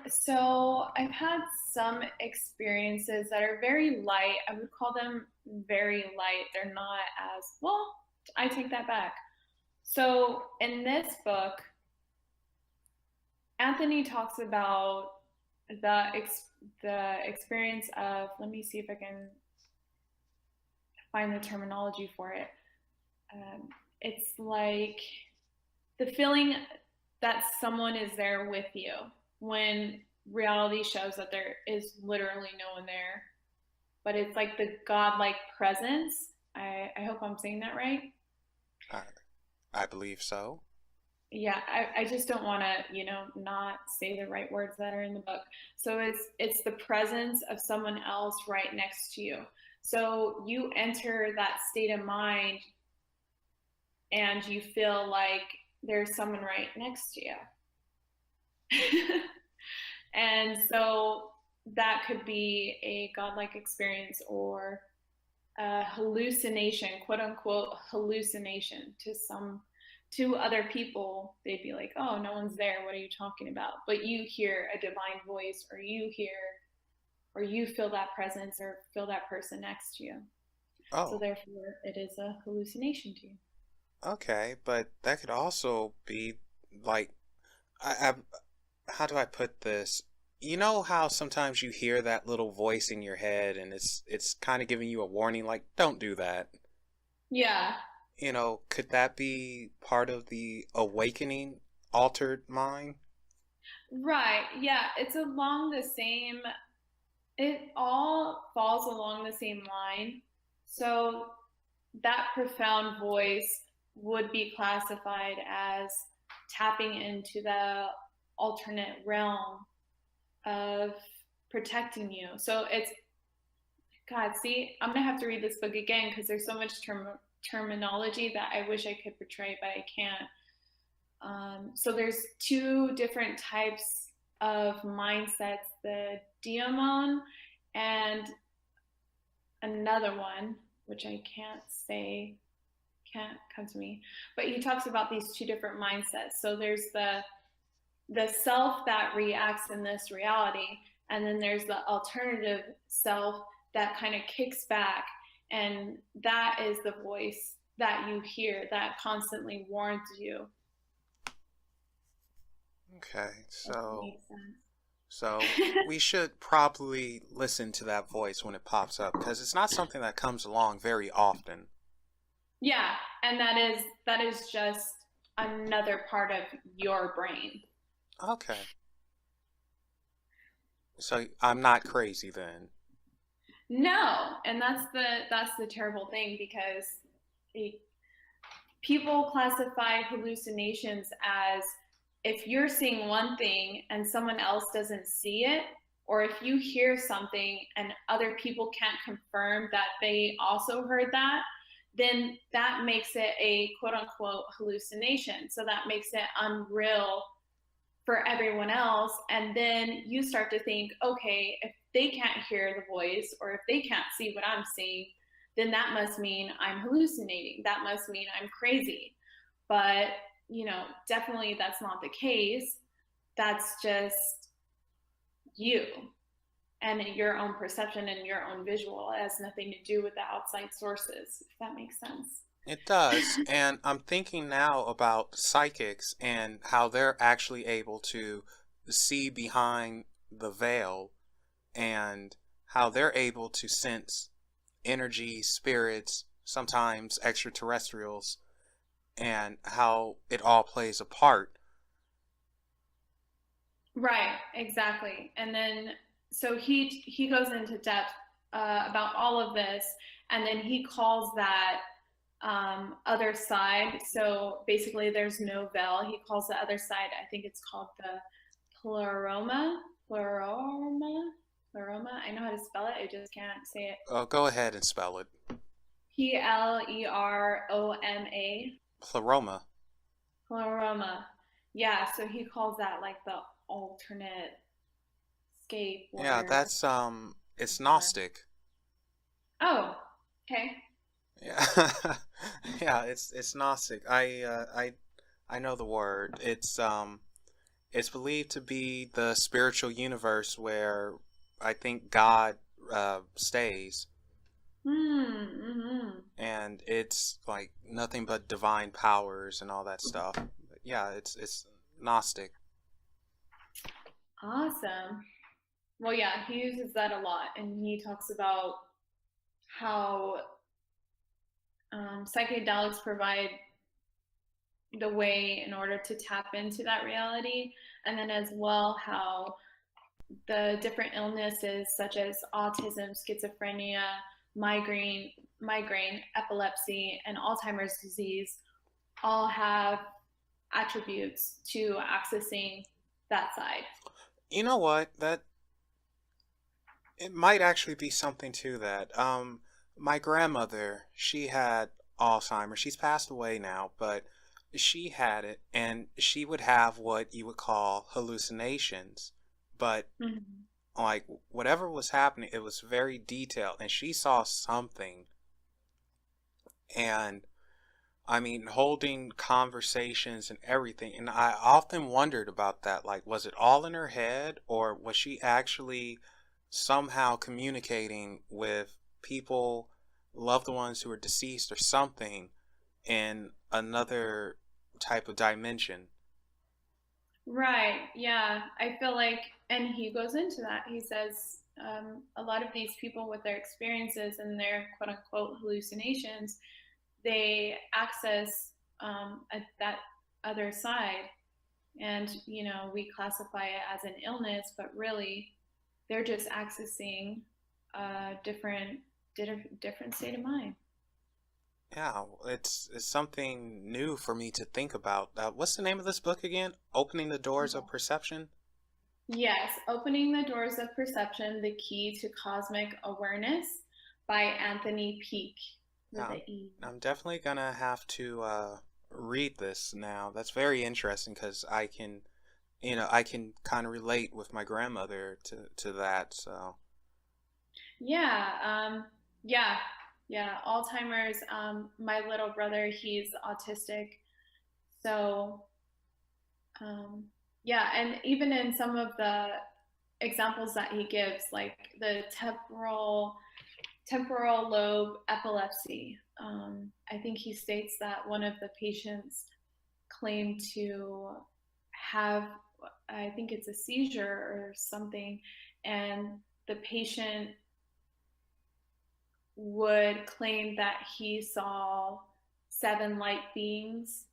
So I've had some experiences that are very light. I would call them very light. They're not as, well, I take that back. So in this book, Anthony talks about the experience of, let me see if I can find the terminology for it. It's like the feeling that someone is there with you when reality shows that there is literally no one there. But it's like the godlike presence. I hope I'm saying that right. I believe so. Yeah, I just don't want to, not say the right words that are in the book. So it's the presence of someone else right next to you. So you enter that state of mind and you feel like there's someone right next to you. And so that could be a godlike experience or a hallucination, quote unquote hallucination to other people. They'd be like, oh, no one's there. What are you talking about? But you hear a divine voice, or you feel that presence or feel that person next to you. Oh. So therefore it is a hallucination to you. Okay, but that could also be like, how do I put this? You know how sometimes you hear that little voice in your head and it's kind of giving you a warning, like, don't do that. Yeah. Could that be part of the awakening altered mind? Right. Yeah. It all falls along the same line. So that profound voice would be classified as tapping into the alternate realm of protecting you. So God, see, I'm going to have to read this book again because there's so much terminology that I wish I could portray, but I can't. So there's two different types of mindsets, the daemon and another one, which I can't come to me. But he talks about these two different mindsets. So there's the self that reacts in this reality, and then there's the alternative self that kind of kicks back, and that is the voice that you hear that constantly warns you. Okay, so we should probably listen to that voice when it pops up because it's not something that comes along very often. Yeah, and that is just another part of your brain. Okay. So I'm not crazy then. No, and that's the terrible thing because people classify hallucinations as if you're seeing one thing and someone else doesn't see it, or if you hear something and other people can't confirm that they also heard that, then that makes it a quote unquote hallucination. So that makes it unreal for everyone else. And then you start to think, okay, if they can't hear the voice or if they can't see what I'm seeing, then that must mean I'm hallucinating. That must mean I'm crazy. But, definitely that's not the case. That's just you and your own perception and your own visual. It has nothing to do with the outside sources, if that makes sense. It does. And I'm thinking now about psychics and how they're actually able to see behind the veil and how they're able to sense energy, spirits, sometimes extraterrestrials, and how it all plays a part. Right, exactly. And then so he goes into depth about all of this, and then he calls that other side. So basically, there's no veil. He calls the other side. I think it's called the pleroma. Pleroma. I know how to spell it. I just can't say it. Go ahead and spell it. Pleroma. Pleroma. Pleroma. Yeah. So he calls that like the alternate scape. Yeah, that's it's Gnostic. Oh, okay. Yeah. Yeah, it's Gnostic. I know the word. It's believed to be the spiritual universe where I think God stays. Mm-hmm. And it's like nothing but divine powers and all that stuff. But yeah, it's Gnostic. Awesome. Well, yeah, he uses that a lot, and he talks about how psychedelics provide the way in order to tap into that reality, and then as well how the different illnesses such as autism, schizophrenia, migraine, epilepsy, and Alzheimer's disease all have attributes to accessing that side. You know what? That it might actually be something to that. My grandmother, she had Alzheimer's. She's passed away now, but she had it, and she would have what you would call hallucinations. But Mm-hmm. like whatever was happening, it was very detailed, and she saw something. And I mean, holding conversations and everything. And I often wondered about that. Like, was it all in her head, or was she actually somehow communicating with people, loved ones who are deceased or something in another type of dimension? Right. Yeah. I feel like, and he goes into that. He says a lot of these people with their experiences and their quote unquote hallucinations, they access that other side. And, we classify it as an illness, but really they're just accessing a different state of mind. Yeah, it's something new for me to think about. What's the name of this book again? Opening the Doors of Perception? Yes, Opening the Doors of Perception, The Key to Cosmic Awareness by Anthony Peake with Yeah, an E. I'm definitely gonna have to read this now. That's very interesting because I can kind of relate with my grandmother to that. So Yeah, yeah, yeah. Alzheimer's. My little brother, he's autistic, so yeah. And even in some of the examples that he gives, like the temporal lobe epilepsy, I think he states that one of the patients claimed to have, I think it's a seizure or something, and the patient would claim that he saw 7 light beings,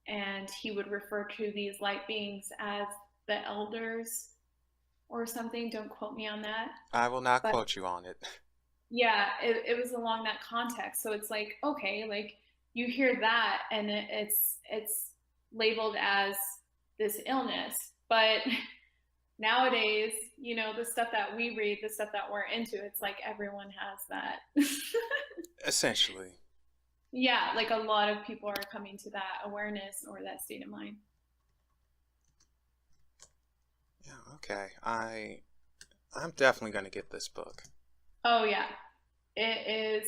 and he would refer to these light beings as the elders or something. Don't quote me on that. I will not But quote you on it. yeah, it was along that context. So it's like, okay, like you hear that, and it's labeled as this illness. But nowadays, the stuff that we read, the stuff that we're into, it's like everyone has that. Essentially. Yeah, like a lot of people are coming to that awareness or that state of mind. Yeah, okay. I'm definitely going to get this book. Oh yeah. It is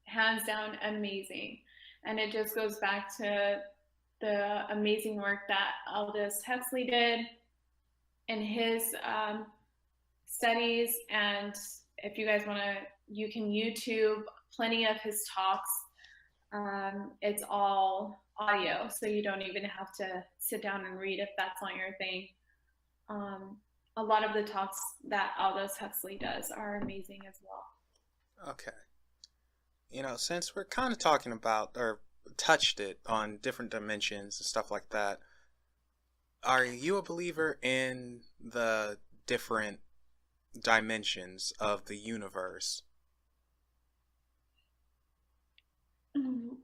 hands down amazing. And it just goes back to the amazing work that Aldous Huxley did in his studies. And if you guys want to, you can YouTube plenty of his talks. It's all audio, so you don't even have to sit down and read if that's not your thing. A lot of the talks that Aldous Huxley does are amazing as well. Okay. Since we're kind of talking about or touched it on different dimensions and stuff like that, are you a believer in the different dimensions of the universe?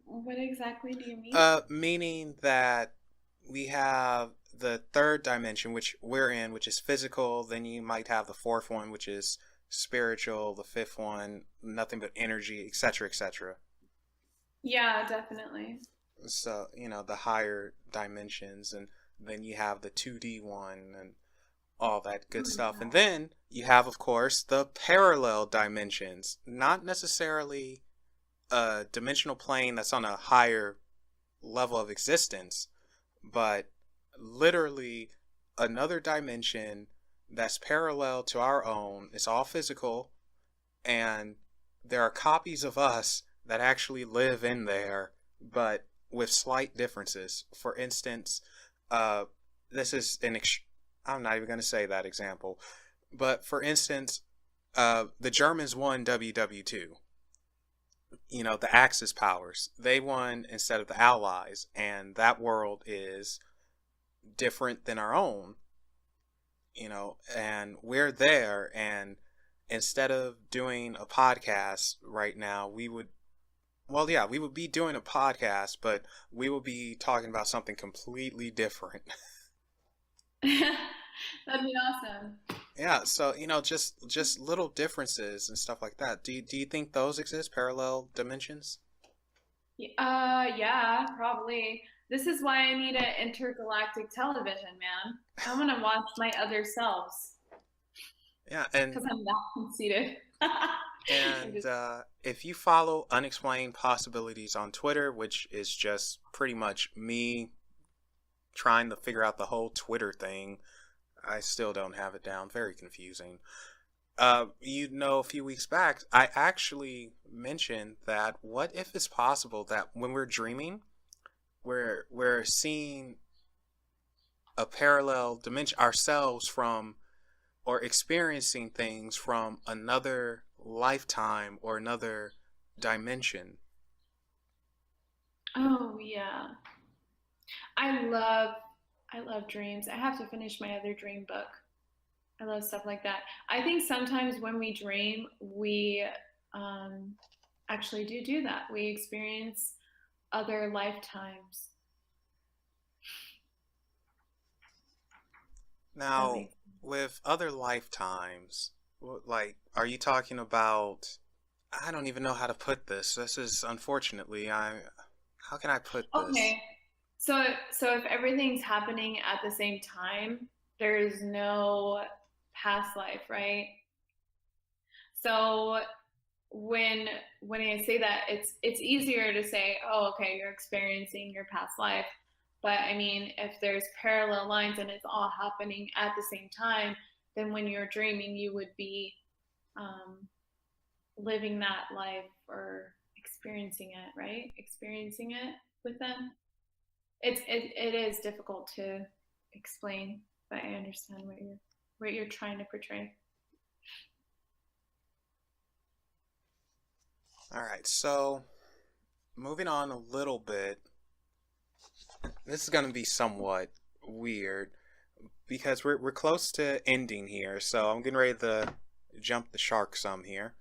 What exactly do you mean? Meaning that we have the third dimension, which we're in, which is physical. Then you might have the fourth one, which is spiritual. The fifth one, nothing but energy, etc., etc. Yeah, definitely. So, the higher dimensions, and then you have the 2D one and all that good stuff. And then you have, of course, the parallel dimensions. Not necessarily a dimensional plane that's on a higher level of existence, but literally another dimension that's parallel to our own. It's all physical, and there are copies of us that actually live in there, but with slight differences. For instance, this is I'm not even going to say that example, but for instance, the Germans won WW2. The Axis powers, they won instead of the Allies, and that world is different than our own, and we're there, and instead of doing a podcast right now, we would be doing a podcast, but we will be talking about something completely different. That'd be awesome. Yeah, so just little differences and stuff like that. Do you think those exist, parallel dimensions? Yeah, probably. This is why I need an intergalactic television, man. I'm gonna watch my other selves. Yeah, and because I'm that conceited. and if you follow Unexplained Possibilities on Twitter, which is just pretty much me trying to figure out the whole Twitter thing, I still don't have it down. Very confusing. A few weeks back, I actually mentioned that what if it's possible that when we're dreaming, we're seeing a parallel dimension ourselves from, or experiencing things from another lifetime or another dimension. Oh yeah. I love dreams. I have to finish my other dream book. I love stuff like that. I think sometimes when we dream, we actually do that. We experience other lifetimes. Now, with other lifetimes, are you talking about? I don't even know how to put this. This is unfortunately, how can I put this? Okay. So if everything's happening at the same time, there's no past life, right? So when I say that, it's easier to say, oh, okay, you're experiencing your past life. But I mean, if there's parallel lines and it's all happening at the same time, then when you're dreaming, you would be living that life or experiencing it, right? Experiencing it with them. It is difficult to explain, but I understand what you're trying to portray. All right, so moving on a little bit. This is going to be somewhat weird because we're close to ending here, so I'm getting ready to jump the shark some here.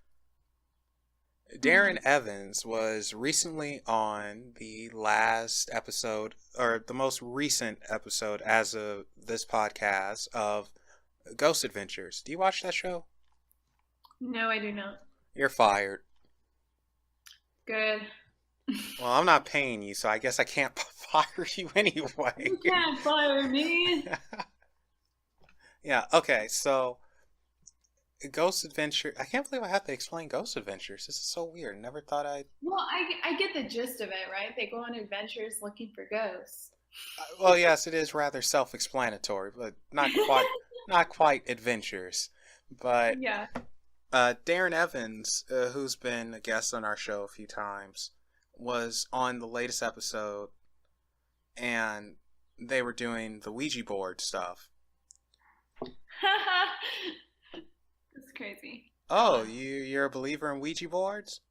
Darren Evans was recently on the last episode, or the most recent episode as of this podcast, of Ghost Adventures. Do you watch that show? No, I do not. You're fired. Good. Well, I'm not paying you, so I guess I can't fire you anyway. You can't fire me. Yeah, okay, so Ghost Adventure. I can't believe I have to explain Ghost Adventures. This is so weird. Never thought I'd. Well, I get the gist of it, right? They go on adventures looking for ghosts. Well, yes, it is rather self-explanatory, but not quite adventures. But Yeah. Darren Evans, who's been a guest on our show a few times, was on the latest episode, and they were doing the Ouija board stuff. That's crazy. Oh, you're a believer in Ouija boards?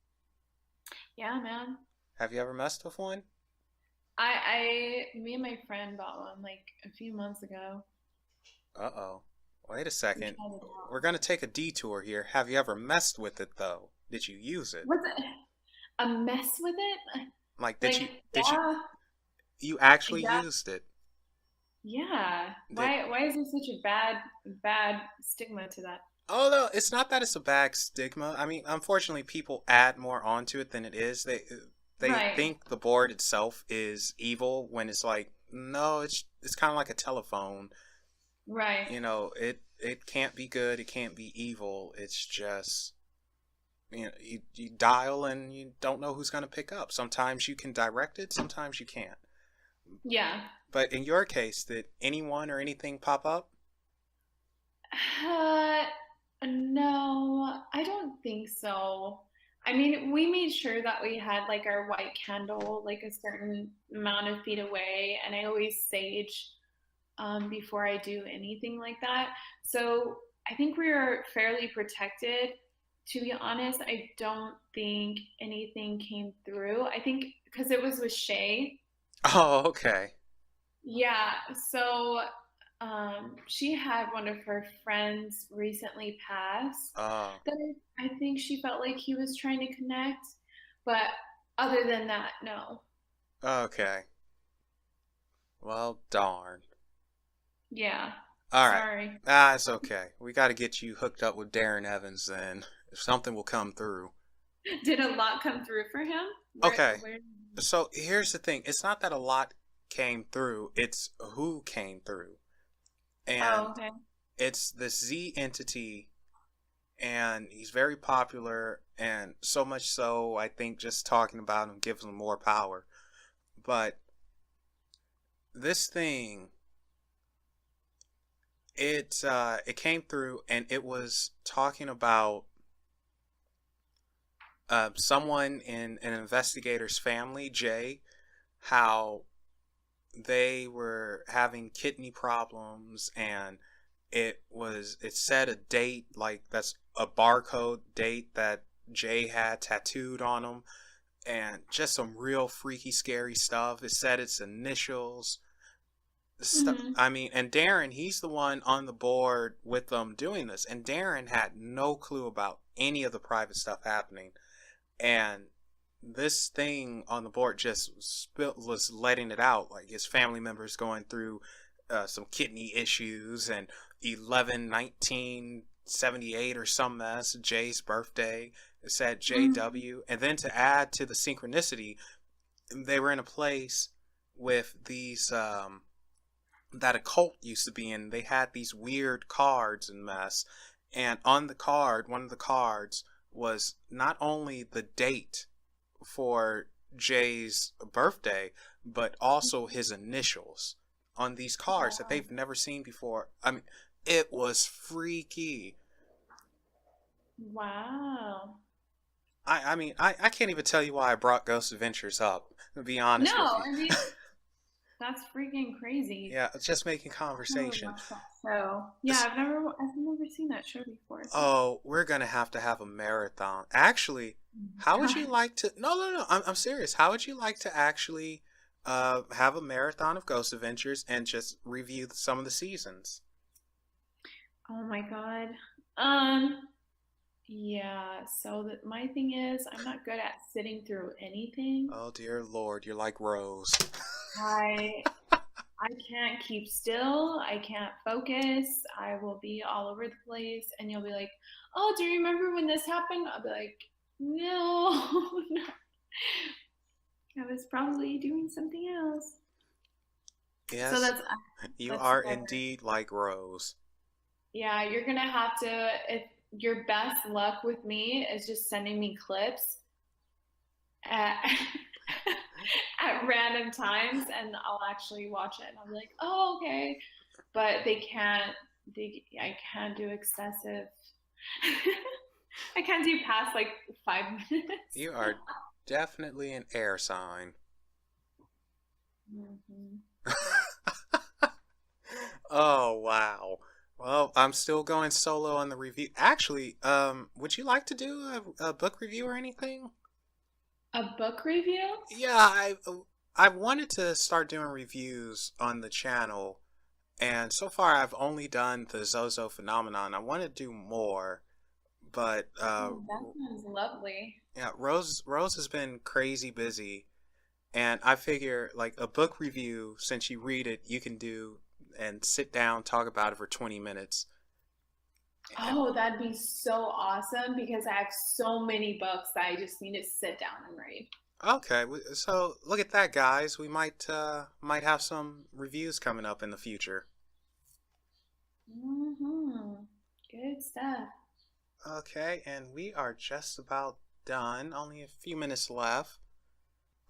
Yeah, man. Have you ever messed with one? Me and my friend bought one like a few months ago. Uh-oh. Wait a We second. tried it out. We're gonna take a detour here. Have you ever messed with it though? Did you use it? Was it a mess with it? Like Like, did yeah, you actually yeah, used it? yeah. Did Why is there such a bad stigma to that? Oh no, it's not that it's a bad stigma. I mean, unfortunately people add more onto it than it is. They Right, think the board itself is evil when it's like no, it's kind of like a telephone. right. You know, it can't be good, it can't be evil. It's just you dial and you don't know who's going to pick up. Sometimes you can direct it, sometimes you can't. Yeah. But in your case, did anyone or anything pop up? Uh, no, I don't think so. I mean, we made sure that we had like our white candle like a certain amount of feet away, and I always sage before I do anything like that. So I think we are fairly protected. To be honest, I don't think anything came through. I think because it was with Shay. Oh, okay. Yeah, so she had one of her friends recently pass Uh, that I think she felt like he was trying to connect, but other than that, no. okay. Well, darn. Yeah, All right. sorry. Ah, it's okay. We got to get you hooked up with Darren Evans then. If something will come through. Did a lot come through for him? Okay. Where? So here's the thing. It's not that a lot came through. It's who came through. Oh, And okay. it's this Z entity, and he's very popular, and so much so, I think just talking about him gives him more power. But this thing, it came through, and it was talking about someone in an investigator's family, Jay, how they were having kidney problems, and it said a date, like that's a barcode date that Jay had tattooed on him, and just some real freaky scary stuff. It said its initials. Mm-hmm. I mean, and Darren, he's the one on the board with them doing this, and Darren had no clue about any of the private stuff happening. And this thing on the board just was letting it out, like his family members going through some kidney issues, and 11/19/78 or some mess, Jay's birthday. It said Mm-hmm. JW, and then to add to the synchronicity, they were in a place with these that a cult used to be in. They had these weird cards and mess, and on the card, one of the cards was not only the date for Jay's birthday, but also his initials on these cards that Wow. they've never seen before. I mean, it was freaky. Wow. I can't even tell you why I brought Ghost Adventures up, to be honest with No, you. I mean, that's freaking crazy. Yeah, it's just making I really conversation. watched that show. Yeah, I've never seen that show before. So. Oh, we're gonna have to have a marathon. Actually, how would you God. like to? No, no, no. I'm serious. How would you like to actually have a marathon of Ghost Adventures and just review some of the seasons? Oh my God. Um, Yeah, so my thing is, I'm not good at sitting through anything. Oh dear Lord, you're like Rose. I I can't keep still. I can't focus. I will be all over the place, and you'll be like, "Oh, do you remember when this happened?" I'll be like, "No, no. I was probably doing something else." Yes, So you that's are never. indeed like Rose. Yeah, you're gonna have to. If your best luck with me is just sending me clips at at random times, and I'll actually watch it, and I'll be like, "Oh, okay." But I can't do excessive. I can't do past like 5 minutes. You are definitely an air sign. Mhm. Oh, wow. Well, I'm still going solo on the review. Actually, would you like to do a book review or anything? A book review? Yeah, I wanted to start doing reviews on the channel, and so far I've only done the Zozo phenomenon. I want to do more, but Oh, that sounds lovely. yeah, Rose has been crazy busy, and I figure like a book review, since you read it, you can do and sit down, talk about it for 20 minutes. Oh, that'd be so awesome because I have so many books that I just need to sit down and read. Okay, so look at that, guys. We might have some reviews coming up in the future. Mm-hmm. Good stuff. Okay, and we are just about done. Only a few minutes left.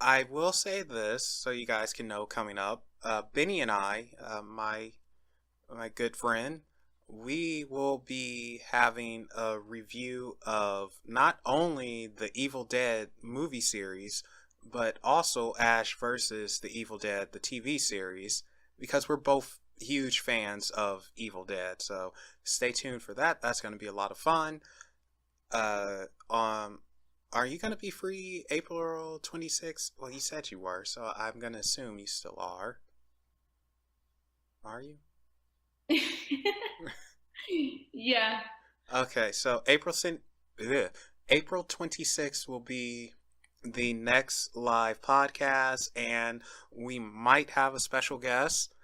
I will say this so you guys can know coming up. Benny and I, my good friend, we will be having a review of not only the Evil Dead movie series, but also Ash versus the Evil Dead, the TV series, because we're both huge fans of Evil Dead. So stay tuned for that. That's going to be a lot of fun. Are you going to be free April 26th? Well, you said you were, so I'm going to assume you still are. Are you? Yeah. Okay, so April 26th will be the next live podcast, and we might have a special guest.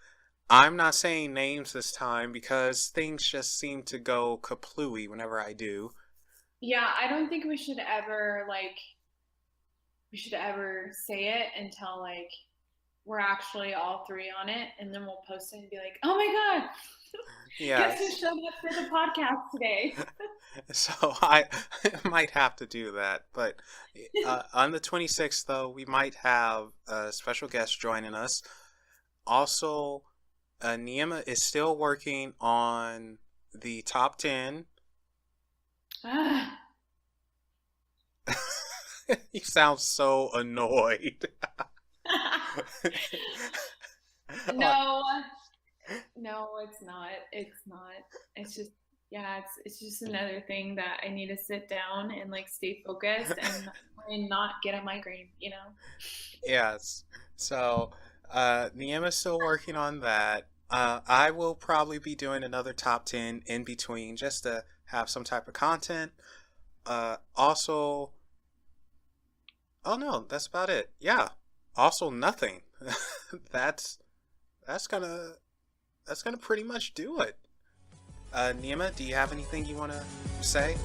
I'm not saying names this time because things just seem to go kaplooey whenever I do. Yeah, I don't think we should ever say it until like we're actually all three on it, and then we'll post it and be like, "Oh my God, Yeah, guess who showed up for the podcast today?" so I might have to do that. But on the 26th, though, we might have a special guest joining us. Also, Neima is still working on the top 10. Ah, You sound so annoyed. no, no, it's not. It's not. It's just, yeah, it's just another thing that I need to sit down and like stay focused and not get a migraine, you know? Yes. So, Niema's still working on that. I will probably be doing another top 10 in between just to have some type of content. Also, oh no, that's about it. Yeah. Also, nothing. That's that's gonna pretty much do it. Neema, do you have anything you want to say?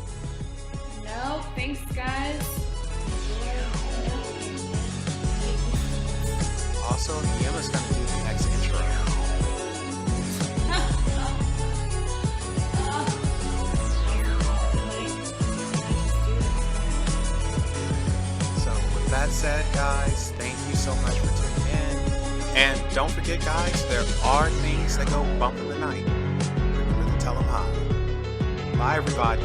No, thanks, guys. Also, Neema's gonna do the next intro. So, with that said, guys, thank you so much for tuning in. And don't forget, guys, there are things that go bump in the night. Remember to tell them hi. Bye, everybody.